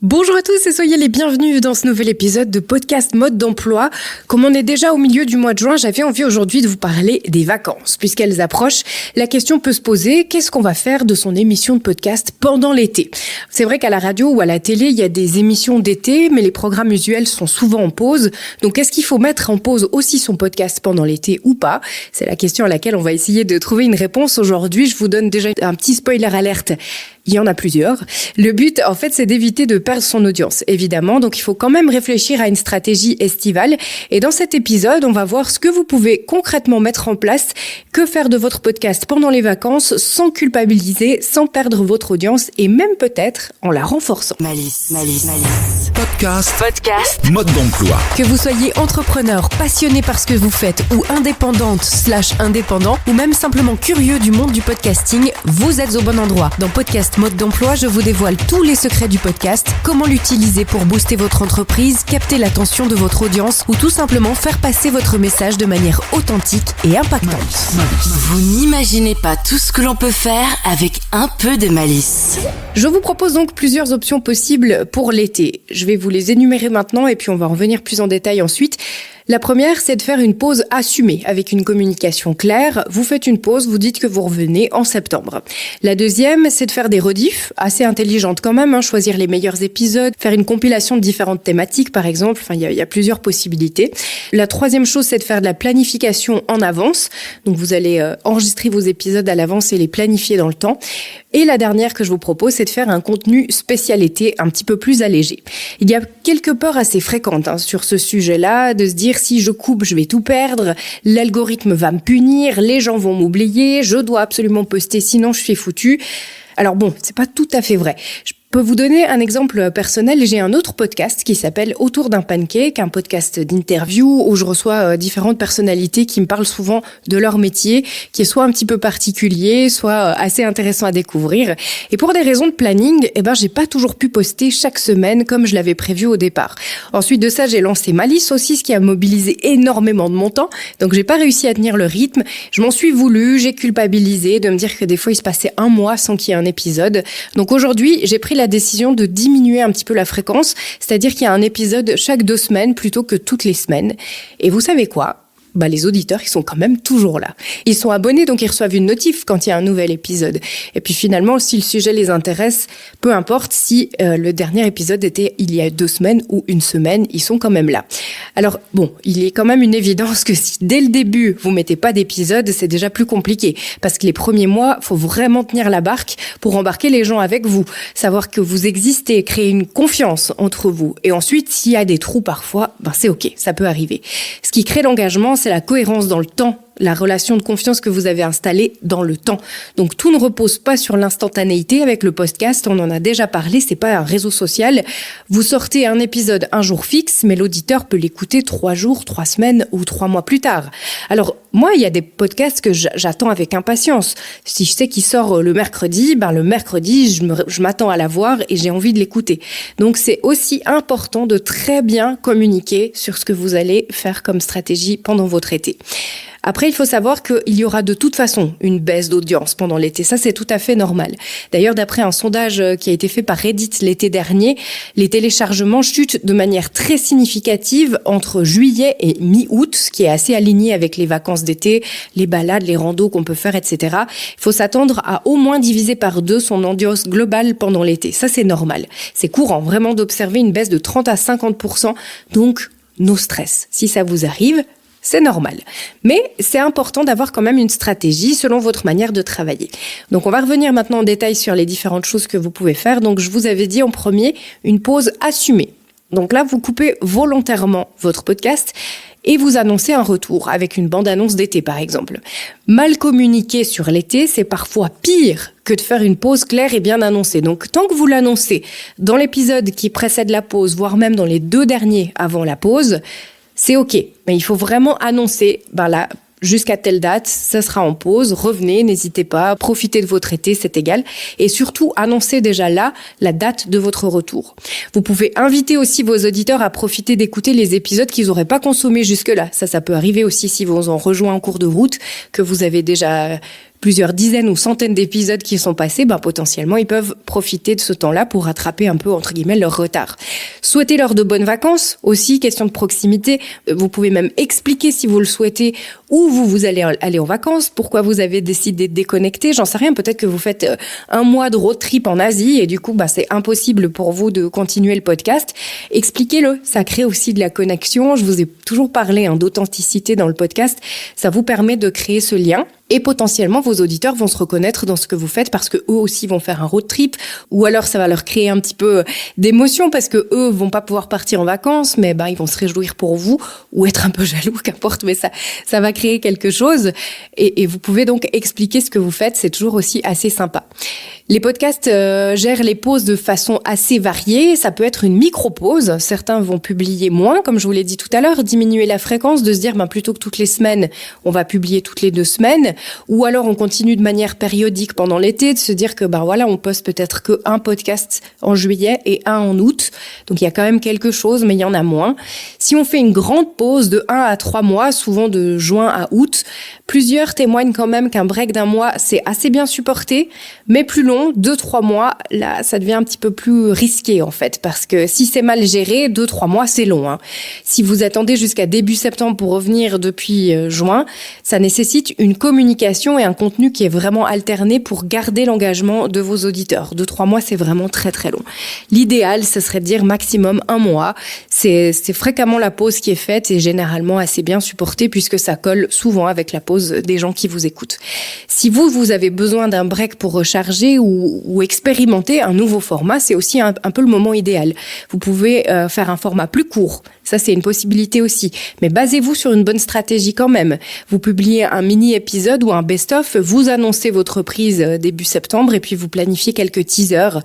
Bonjour à tous et soyez les bienvenus dans ce nouvel épisode de podcast Mode d'emploi. Comme on est déjà au milieu du mois de juin, j'avais envie aujourd'hui de vous parler des vacances. Puisqu'elles approchent, la question peut se poser, qu'est-ce qu'on va faire de son émission de podcast pendant l'été ? C'est vrai qu'à la radio ou à la télé, il y a des émissions d'été, mais les programmes usuels sont souvent en pause. Donc est-ce qu'il faut mettre en pause aussi son podcast pendant l'été ou pas ? C'est la question à laquelle on va essayer de trouver une réponse aujourd'hui. Je vous donne déjà un petit spoiler alerte. Il y en a plusieurs. Le but, en fait, c'est d'éviter de perdre son audience, évidemment. Donc, il faut quand même réfléchir à une stratégie estivale. Et dans cet épisode, on va voir ce que vous pouvez concrètement mettre en place, que faire de votre podcast pendant les vacances sans culpabiliser, sans perdre votre audience et même peut-être en la renforçant. Malice. Podcast. Mode d'emploi. Que vous soyez entrepreneur, passionné par ce que vous faites ou indépendante/indépendant ou même simplement curieux du monde du podcasting, vous êtes au bon endroit. Dans Podcast Mode d'emploi, je vous dévoile tous les secrets du podcast, comment l'utiliser pour booster votre entreprise, capter l'attention de votre audience ou tout simplement faire passer votre message de manière authentique et impactante. Vous n'imaginez pas tout ce que l'on peut faire avec un peu de malice. Je vous propose donc plusieurs options possibles pour l'été. Je vais vous les énumérer maintenant et puis on va en revenir plus en détail ensuite. La première, c'est de faire une pause assumée avec une communication claire. Vous faites une pause, vous dites que vous revenez en septembre. La deuxième, c'est de faire des rediffs, assez intelligentes quand même, choisir les meilleurs épisodes, faire une compilation de différentes thématiques par exemple. Enfin, il y a plusieurs possibilités. La troisième chose, c'est de faire de la planification en avance. Donc vous allez enregistrer vos épisodes à l'avance et les planifier dans le temps. Et la dernière que je vous propose, c'est de faire un contenu spécial été un petit peu plus allégé. Il y a quelques peurs assez fréquentes sur ce sujet-là, de se dire si je coupe, je vais tout perdre, l'algorithme va me punir, les gens vont m'oublier, je dois absolument poster sinon je suis foutu. Alors bon, c'est pas tout à fait vrai. Je peux vous donner un exemple personnel. J'ai un autre podcast qui s'appelle Autour d'un pancake, un podcast d'interview où je reçois différentes personnalités qui me parlent souvent de leur métier, qui est soit un petit peu particulier, soit assez intéressant à découvrir. Et pour des raisons de planning, j'ai pas toujours pu poster chaque semaine comme je l'avais prévu au départ. Ensuite de ça, j'ai lancé Malice aussi, ce qui a mobilisé énormément de mon temps. Donc j'ai pas réussi à tenir le rythme. Je m'en suis voulu, j'ai culpabilisé de me dire que des fois il se passait un mois sans qu'il y ait un épisode. Donc aujourd'hui, j'ai pris la décision de diminuer un petit peu la fréquence, c'est-à-dire qu'il y a un épisode chaque 2 semaines plutôt que toutes les semaines. Et vous savez quoi ? Les auditeurs, ils sont quand même toujours là. Ils sont abonnés, donc ils reçoivent une notif quand il y a un nouvel épisode. Et puis finalement, si le sujet les intéresse, peu importe si le dernier épisode était il y a 2 semaines ou 1 semaine, ils sont quand même là. Alors bon, il est quand même une évidence que si dès le début, vous mettez pas d'épisode, c'est déjà plus compliqué. Parce que les premiers mois, faut vraiment tenir la barque pour embarquer les gens avec vous. Savoir que vous existez, créer une confiance entre vous. Et ensuite, s'il y a des trous parfois, c'est ok, ça peut arriver. Ce qui crée l'engagement, c'est la cohérence dans le temps, la relation de confiance que vous avez installée dans le temps. Donc tout ne repose pas sur l'instantanéité avec le podcast, on en a déjà parlé, c'est pas un réseau social. Vous sortez un épisode un jour fixe, mais l'auditeur peut l'écouter 3 jours, 3 semaines ou 3 mois plus tard. Alors moi, il y a des podcasts que j'attends avec impatience. Si je sais qu'il sort le mercredi, le mercredi, je m'attends à la voir et j'ai envie de l'écouter. Donc c'est aussi important de très bien communiquer sur ce que vous allez faire comme stratégie pendant votre été. Après, il faut savoir qu'il y aura de toute façon une baisse d'audience pendant l'été. Ça, c'est tout à fait normal. D'ailleurs, d'après un sondage qui a été fait par Reddit l'été dernier, les téléchargements chutent de manière très significative entre juillet et mi-août, ce qui est assez aligné avec les vacances d'été, les balades, les randos qu'on peut faire, etc. Il faut s'attendre à au moins diviser par 2 son audience globale pendant l'été. Ça, c'est normal. C'est courant vraiment d'observer une baisse de 30 à 50%. Donc, no stress. Si ça vous arrive, c'est normal. Mais c'est important d'avoir quand même une stratégie selon votre manière de travailler. Donc on va revenir maintenant en détail sur les différentes choses que vous pouvez faire. Donc je vous avais dit en premier, une pause assumée. Donc là, vous coupez volontairement votre podcast et vous annoncez un retour avec une bande-annonce d'été par exemple. Mal communiquer sur l'été, c'est parfois pire que de faire une pause claire et bien annoncée. Donc tant que vous l'annoncez dans l'épisode qui précède la pause, voire même dans les 2 derniers avant la pause, c'est ok, mais il faut vraiment annoncer, là, jusqu'à telle date, ça sera en pause, revenez, n'hésitez pas, profitez de votre été, c'est égal. Et surtout, annoncez déjà là la date de votre retour. Vous pouvez inviter aussi vos auditeurs à profiter d'écouter les épisodes qu'ils n'auraient pas consommés jusque-là. Ça peut arriver aussi si vous en rejoignez en cours de route, que vous avez déjà plusieurs dizaines ou centaines d'épisodes qui sont passés, potentiellement, ils peuvent profiter de ce temps-là pour rattraper un peu, entre guillemets, leur retard. Souhaitez-leur de bonnes vacances, aussi, question de proximité. Vous pouvez même expliquer, si vous le souhaitez, où vous allez aller en vacances, pourquoi vous avez décidé de déconnecter. J'en sais rien, peut-être que vous faites un mois de road trip en Asie et du coup, c'est impossible pour vous de continuer le podcast. Expliquez-le, ça crée aussi de la connexion. Je vous ai toujours parlé d'authenticité dans le podcast. Ça vous permet de créer ce lien. Et potentiellement, vos auditeurs vont se reconnaître dans ce que vous faites parce que eux aussi vont faire un road trip. Ou alors, ça va leur créer un petit peu d'émotion parce que eux vont pas pouvoir partir en vacances, mais ils vont se réjouir pour vous ou être un peu jaloux, qu'importe. Mais ça va créer quelque chose. Et vous pouvez donc expliquer ce que vous faites. C'est toujours aussi assez sympa. Les podcasts gèrent les pauses de façon assez variée. Ça peut être une micro-pause. Certains vont publier moins, comme je vous l'ai dit tout à l'heure, diminuer la fréquence, de se dire plutôt que toutes les semaines, on va publier toutes les 2 semaines. Ou alors on continue de manière périodique pendant l'été, de se dire que on poste peut-être que un podcast en juillet et un en août. Donc il y a quand même quelque chose, mais il y en a moins. Si on fait une grande pause de 1 à 3 mois, souvent de juin à août, plusieurs témoignent quand même qu'un break d'1 mois, c'est assez bien supporté, mais plus long, 2-3 mois, là, ça devient un petit peu plus risqué, en fait, parce que si c'est mal géré, 2-3 mois, c'est long, hein. Si vous attendez jusqu'à début septembre pour revenir depuis juin, ça nécessite une communication et un contenu qui est vraiment alterné pour garder l'engagement de vos auditeurs. 2-3 mois, c'est vraiment très, très long. L'idéal, ce serait de dire maximum 1 mois. C'est fréquemment la pause qui est faite et généralement assez bien supportée puisque ça colle souvent avec la pause des gens qui vous écoutent. Si vous avez besoin d'un break pour recharger ou expérimenter un nouveau format, c'est aussi un peu le moment idéal. Vous pouvez faire un format plus court. Ça, c'est une possibilité aussi. Mais basez-vous sur une bonne stratégie quand même. Vous publiez un mini-épisode ou un best-of, vous annoncez votre reprise début septembre et puis vous planifiez quelques teasers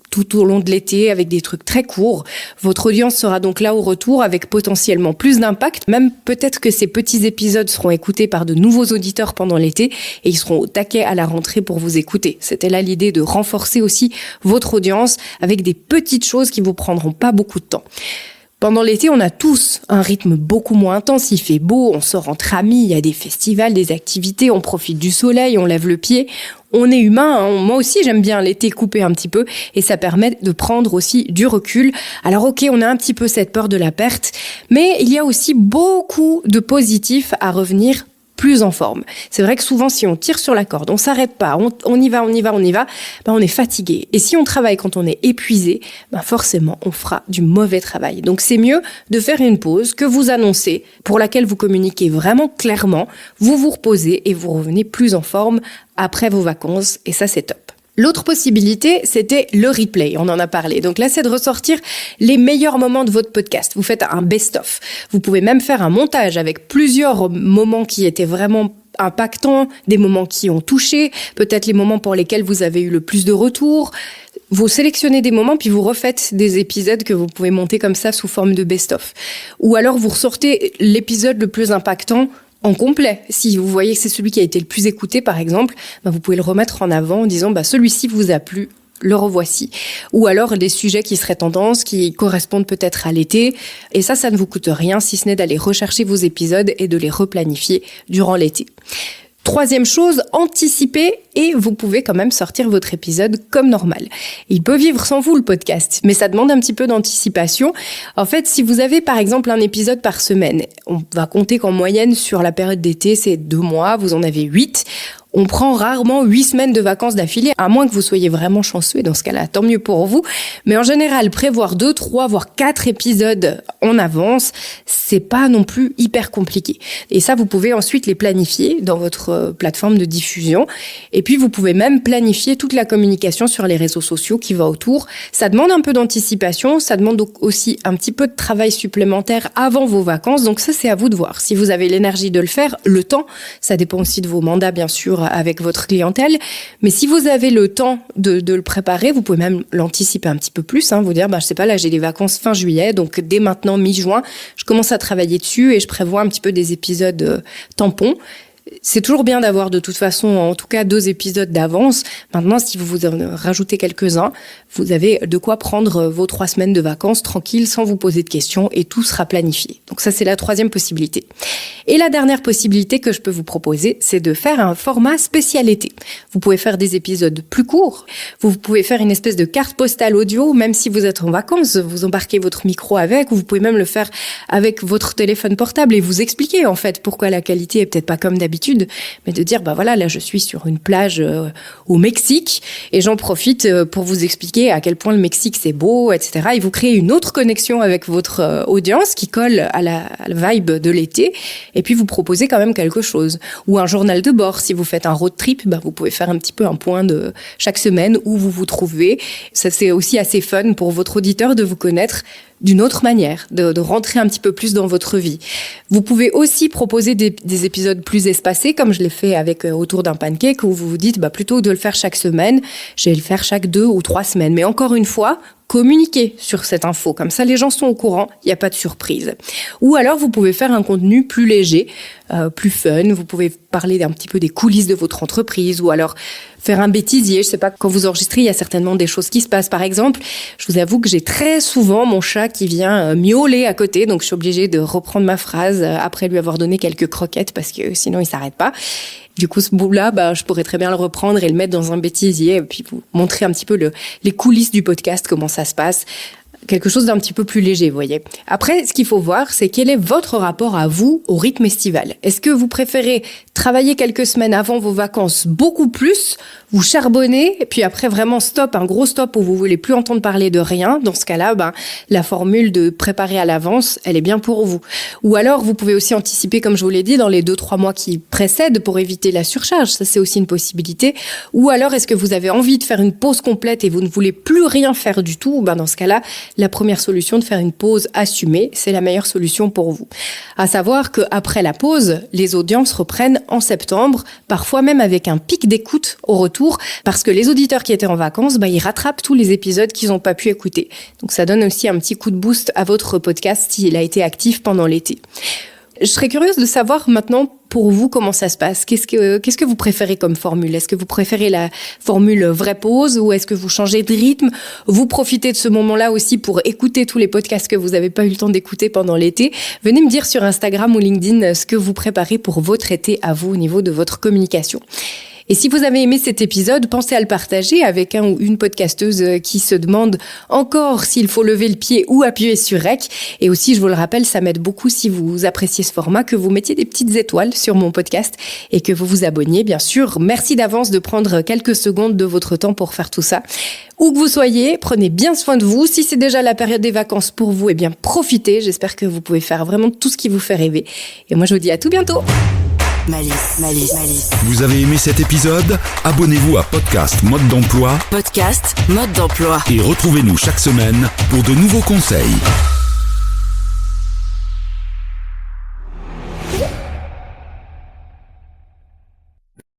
tout au long de l'été avec des trucs très courts. Votre audience sera donc là au retour avec potentiellement plus d'impact. Même peut-être que ces petits épisodes seront écoutés par de nouveaux auditeurs pendant l'été et ils seront au taquet à la rentrée pour vous écouter. C'était là l'idée de renforcer aussi votre audience avec des petites choses qui vous prendront pas beaucoup de temps. Pendant l'été, on a tous un rythme beaucoup moins intense. Il fait beau, on sort entre amis, il y a des festivals, des activités, on profite du soleil, on lève le pied. On est humain, hein. Moi aussi j'aime bien l'été couper un petit peu et ça permet de prendre aussi du recul. Alors ok, on a un petit peu cette peur de la perte, mais il y a aussi beaucoup de positifs à revenir plus en forme. C'est vrai que souvent, si on tire sur la corde, on s'arrête pas, on y va, on est fatigué. Et si on travaille quand on est épuisé, forcément, on fera du mauvais travail. Donc, c'est mieux de faire une pause que vous annoncez, pour laquelle vous communiquez vraiment clairement, vous vous reposez et vous revenez plus en forme après vos vacances. Et ça, c'est top. L'autre possibilité, c'était le replay. On en a parlé. Donc là, c'est de ressortir les meilleurs moments de votre podcast. Vous faites un best-of. Vous pouvez même faire un montage avec plusieurs moments qui étaient vraiment impactants, des moments qui ont touché, peut-être les moments pour lesquels vous avez eu le plus de retours. Vous sélectionnez des moments, puis vous refaites des épisodes que vous pouvez monter comme ça sous forme de best-of. Ou alors, vous ressortez l'épisode le plus impactant en complet. Si vous voyez que c'est celui qui a été le plus écouté, par exemple, vous pouvez le remettre en avant en disant celui-ci vous a plu, le revoici. Ou alors des sujets qui seraient tendances, qui correspondent peut-être à l'été. Et ça ne vous coûte rien si ce n'est d'aller rechercher vos épisodes et de les replanifier durant l'été. Troisième chose, anticipez et vous pouvez quand même sortir votre épisode comme normal. Il peut vivre sans vous le podcast, mais ça demande un petit peu d'anticipation. En fait, si vous avez par exemple un épisode par semaine, on va compter qu'en moyenne sur la période d'été, c'est 2 mois, vous en avez 8. On prend rarement 8 semaines de vacances d'affilée, à moins que vous soyez vraiment chanceux, et dans ce cas-là, tant mieux pour vous. Mais en général, prévoir 2, 3, voire 4 épisodes en avance, c'est pas non plus hyper compliqué. Et ça, vous pouvez ensuite les planifier dans votre plateforme de diffusion. Et puis, vous pouvez même planifier toute la communication sur les réseaux sociaux qui va autour. Ça demande un peu d'anticipation, ça demande aussi un petit peu de travail supplémentaire avant vos vacances. Donc ça, c'est à vous de voir. Si vous avez l'énergie de le faire, le temps, ça dépend aussi de vos mandats, bien sûr, avec votre clientèle. Mais si vous avez le temps de le préparer, vous pouvez même l'anticiper un petit peu plus, vous dire, je sais pas, là, j'ai les vacances fin juillet, donc dès maintenant, mi-juin, je commence à travailler dessus et je prévois un petit peu des épisodes tampons. C'est toujours bien d'avoir de toute façon, en tout cas, 2 épisodes d'avance. Maintenant, si vous en rajoutez quelques-uns, vous avez de quoi prendre vos 3 semaines de vacances tranquilles, sans vous poser de questions, et tout sera planifié. Donc ça, c'est la 3e possibilité. Et la dernière possibilité que je peux vous proposer, c'est de faire un format spécial été. Vous pouvez faire des épisodes plus courts. Vous pouvez faire une espèce de carte postale audio, même si vous êtes en vacances. Vous embarquez votre micro avec, ou vous pouvez même le faire avec votre téléphone portable et vous expliquer, en fait, pourquoi la qualité est peut-être pas comme d'habitude, mais de dire, voilà, là, je suis sur une plage au Mexique et j'en profite pour vous expliquer à quel point le Mexique, c'est beau, etc. Et vous créez une autre connexion avec votre audience qui colle à la vibe de l'été, et puis vous proposez quand même quelque chose. Ou un journal de bord, si vous faites un road trip, vous pouvez faire un petit peu un point de chaque semaine où vous vous trouvez. Ça, c'est aussi assez fun pour votre auditeur de vous connaître d'une autre manière, de rentrer un petit peu plus dans votre vie. Vous pouvez aussi proposer des épisodes plus espacés, comme je l'ai fait avec Autour d'un pancake, où vous vous dites, plutôt que de le faire chaque semaine, je vais le faire chaque 2 ou 3 semaines. Mais encore une fois, communiquez sur cette info. Comme ça, les gens sont au courant, il n'y a pas de surprise. Ou alors, vous pouvez faire un contenu plus léger, plus fun. Vous pouvez parler un petit peu des coulisses de votre entreprise, ou alors faire un bêtisier. Je sais pas, quand vous enregistrez, il y a certainement des choses qui se passent. Par exemple, je vous avoue que j'ai très souvent mon chat qui vient miauler à côté, donc je suis obligée de reprendre ma phrase après lui avoir donné quelques croquettes, parce que sinon il s'arrête pas. Du coup, ce bout-là, je pourrais très bien le reprendre et le mettre dans un bêtisier, et puis vous montrer un petit peu les coulisses du podcast, comment ça se passe. Quelque chose d'un petit peu plus léger, vous voyez. Après, ce qu'il faut voir, c'est quel est votre rapport à vous au rythme estival. Est-ce que vous préférez travailler quelques semaines avant vos vacances beaucoup plus, vous charbonnez, et puis après vraiment stop, un gros stop où vous voulez plus entendre parler de rien? Dans ce cas-là, la formule de préparer à l'avance, elle est bien pour vous. Ou alors, vous pouvez aussi anticiper, comme je vous l'ai dit, dans les 2-3 mois qui précèdent pour éviter la surcharge. Ça, c'est aussi une possibilité. Ou alors, est-ce que vous avez envie de faire une pause complète et vous ne voulez plus rien faire du tout? Dans ce cas-là, la première solution de faire une pause assumée, c'est la meilleure solution pour vous. À savoir qu'après la pause, les audiences reprennent en septembre, parfois même avec un pic d'écoute au retour, parce que les auditeurs qui étaient en vacances, ils rattrapent tous les épisodes qu'ils n'ont pas pu écouter. Donc ça donne aussi un petit coup de boost à votre podcast s'il a été actif pendant l'été. Je serais curieuse de savoir maintenant pour vous comment ça se passe. Qu'est-ce que vous préférez comme formule? Est-ce que vous préférez la formule vraie pause, ou est-ce que vous changez de rythme? Vous profitez de ce moment-là aussi pour écouter tous les podcasts que vous n'avez pas eu le temps d'écouter pendant l'été. Venez me dire sur Instagram ou LinkedIn ce que vous préparez pour votre été à vous au niveau de votre communication. Et si vous avez aimé cet épisode, pensez à le partager avec un ou une podcasteuse qui se demande encore s'il faut lever le pied ou appuyer sur REC. Et aussi, je vous le rappelle, ça m'aide beaucoup si vous appréciez ce format, que vous mettiez des petites étoiles sur mon podcast et que vous vous abonniez, bien sûr. Merci d'avance de prendre quelques secondes de votre temps pour faire tout ça. Où que vous soyez, prenez bien soin de vous. Si c'est déjà la période des vacances pour vous, profitez. J'espère que vous pouvez faire vraiment tout ce qui vous fait rêver. Et moi, je vous dis à tout bientôt. Malice. Vous avez aimé cet épisode? Abonnez-vous à Podcast Mode d'Emploi. Podcast Mode d'Emploi. Et retrouvez-nous chaque semaine pour de nouveaux conseils.